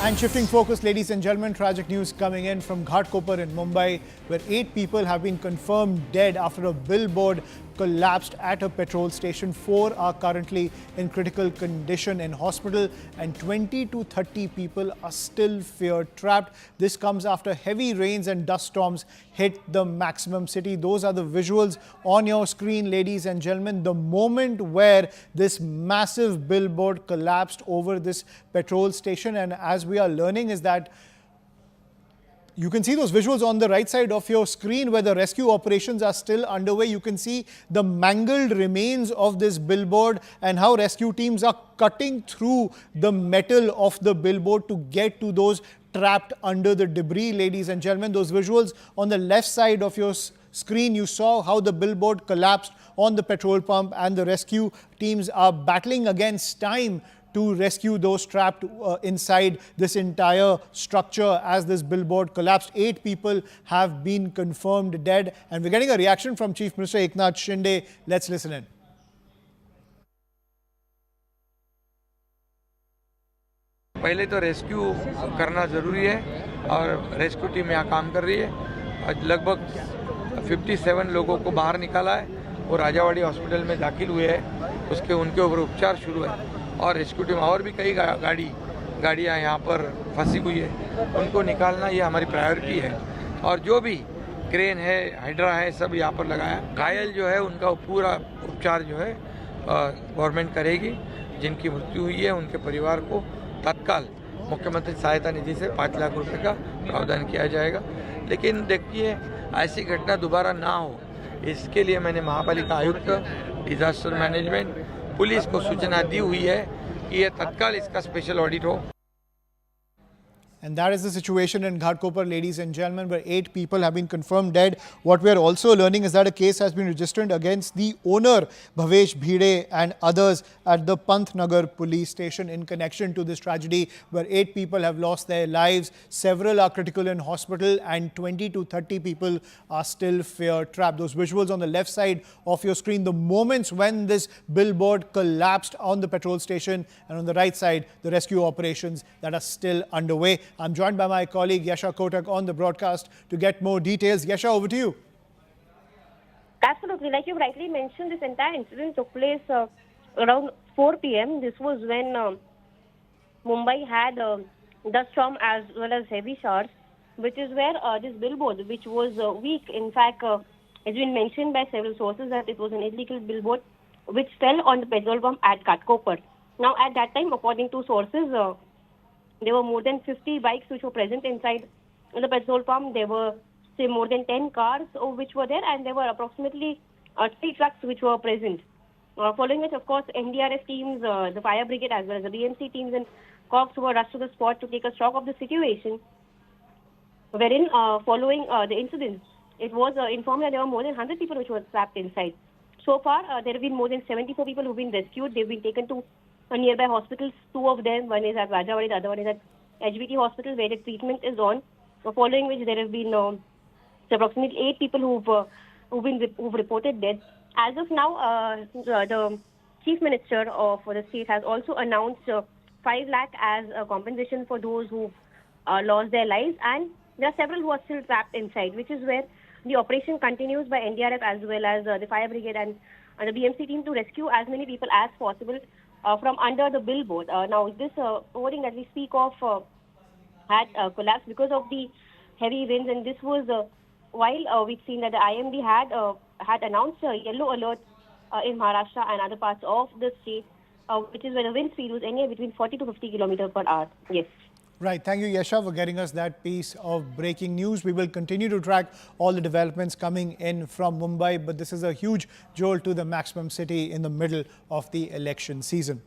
And shifting focus, ladies and gentlemen, tragic news coming in from Ghatkopar in Mumbai, where 8 people have been confirmed dead after a billboard collapsed at a petrol station. 4 are currently in critical condition in hospital, and 20 to 30 people are still feared trapped. This comes after heavy rains and dust storms hit the maximum city. Those are the visuals on your screen, ladies and gentlemen. The moment where this massive billboard collapsed over this petrol station, and as we are learning is that you can see those visuals on the right side of your screen where the rescue operations are still underway. You can see the mangled remains of this billboard and how rescue teams are cutting through the metal of the billboard to get to those trapped under the debris. Ladies and gentlemen, those visuals on the left side of your screen, you saw how the billboard collapsed on the petrol pump, and the rescue teams are battling against time to rescue those trapped inside this entire structure as this billboard collapsed. 8 people have been confirmed dead, and we're getting a reaction from Chief Minister Eknath Shinde. Let's listen in. पहले तो rescue करना ज़रूरी है और rescue team यहाँ काम कर रही है। आज लगभग 57 लोगों को बाहर निकाला है और राजावाड़ी हॉस्पिटल में दाखिल हुए हैं। उनके ऊपर उपचार शुरू है और रेस्क्यू टीम और भी कई गाड़ियाँ यहाँ पर फंसी हुई है, उनको निकालना ये हमारी प्रायोरिटी है। और जो भी क्रेन है, हाइड्रा है, सब यहाँ पर लगाया। घायल जो है उनका पूरा उपचार जो है गवर्नमेंट करेगी। जिनकी मृत्यु हुई है उनके परिवार को तत्काल मुख्यमंत्री सहायता निधि से 5 लाख रुपए का प्रावधान किया जाएगा। लेकिन देखिए, ऐसी घटना दोबारा ना हो, इसके लिए मैंने महापालिका आयुक्त, डिजास्टर मैनेजमेंट, पुलिस को सूचना दी हुई है कि यह तत्काल इसका स्पेशल ऑडिट हो। And that is the situation in Ghatkopar, ladies and gentlemen, where 8 people have been confirmed dead. What we are also learning is that a case has been registered against the owner, Bhavesh Bhide, and others at the Pantnagar police station in connection to this tragedy, where 8 people have lost their lives. Several are critical in hospital, and 20 to 30 people are still fear trapped. Those visuals on the left side of your screen, the moments when this billboard collapsed on the petrol station, and on the right side, the rescue operations that are still underway. I'm joined by my colleague Yasha Kotak on the broadcast to get more details. Yasha, over to you. Absolutely. Like you rightly mentioned, this entire incident took place around 4 p.m. This was when Mumbai had dust storm as well as heavy showers, which is where this billboard, which was weak, in fact, has been mentioned by several sources that it was an illegal billboard which fell on the petrol pump at Ghatkopar. Now, at that time, according to sources, there were more than 50 bikes which were present inside the petrol pump. There were, say, more than 10 cars which were there, and there were approximately 3 trucks which were present. Following which, of course, NDRF teams, the fire brigade, as well as the BMC teams and cops were rushed to the spot to take a stock of the situation. Wherein, following the incident, it was informed that there were more than 100 people which were trapped inside. So far, there have been more than 74 people who have been rescued. They've been taken to nearby hospitals. 2 of them, one is at Rajawadi, the other one is at HBT hospital, where the treatment is on. Following which there have been approximately 8 people who've reported dead. As of now, the Chief Minister of the state has also announced 5 lakh as a compensation for those who've lost their lives, and there are several who are still trapped inside, which is where the operation continues by NDRF as well as the fire brigade and the BMC team to rescue as many people as possible from under the billboard. Now, this hoarding that we speak of had collapsed because of the heavy winds, and this was while we've seen that the IMD had announced a yellow alert in Maharashtra and other parts of the state, which is where the wind speed was anywhere between 40 to 50 kilometers per hour. Yes. Right. Thank you, Yasha, for getting us that piece of breaking news. We will continue to track all the developments coming in from Mumbai, but this is a huge jolt to the maximum city in the middle of the election season.